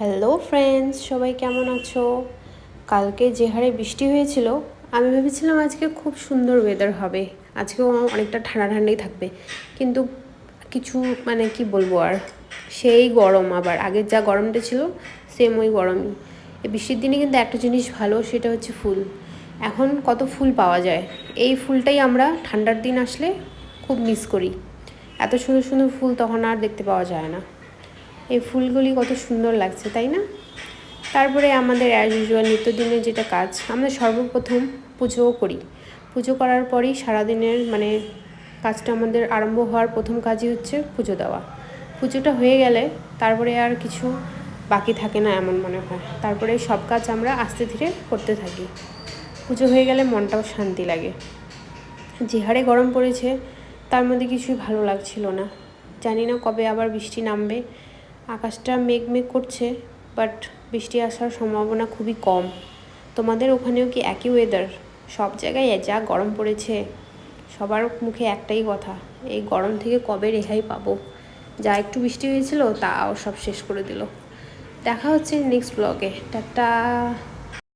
Hello friends, সবাই কেমন আছো? কালকে যে হারে বৃষ্টি হয়েছিল, আমি ভেবেছিলাম আজকে খুব সুন্দর ওয়েদার হবে, আজকেও অনেকটা ঠান্ডা ঠান্ডাই থাকবে। কিন্তু কিছু কি বলবো আর, সেই গরম, আবার আগের যা গরমটা ছিল সেম ওই গরমই। এই বৃষ্টির দিনে কিন্তু একটা জিনিস ভালো, সেটা হচ্ছে ফুল। এখন কত ফুল পাওয়া যায়, এই ফুলটাই আমরা ঠান্ডার দিন আসলে খুব মিস করি। এত সুন্দর সুন্দর ফুল তখন আর দেখতে পাওয়া যায় না। এই ফুলগুলি কত সুন্দর লাগছে, তাই না? তারপরে আমাদের অ্যাজ ইউজুয়াল নিত্যদিনের যেটা কাজ, আমরা সর্বপ্রথম পুজোও করি। পুজো করার পরেই সারাদিনের কাজটা আমাদের আরম্ভ হওয়ার প্রথম কাজই হচ্ছে পুজো দেওয়া। পুজোটা হয়ে গেলে তারপরে আর কিছু বাকি থাকে না এমন মনে হয়। তারপরে সব কাজ আমরা আস্তে ধীরে করতে থাকি। পুজো হয়ে গেলে মনটাও শান্তি লাগে। যে হারে গরম পড়েছে তার মধ্যে কিছুই ভালো লাগছিল না। জানি না কবে আবার বৃষ্টি নামবে। আকাশটা মেঘ মেঘ করছে, বাট বৃষ্টি আসার সম্ভাবনা খুবই কম। তোমাদের ওখানেও কি একই ওয়েদার? সব জায়গায় যা গরম পড়েছে, সবার মুখে একটাই কথা, এই গরম থেকে কবে রেহাই পাবো। যা একটু বৃষ্টি হয়েছিল তাও সব শেষ করে দিল। দেখা হচ্ছে নেক্সট ব্লগে। টাটা।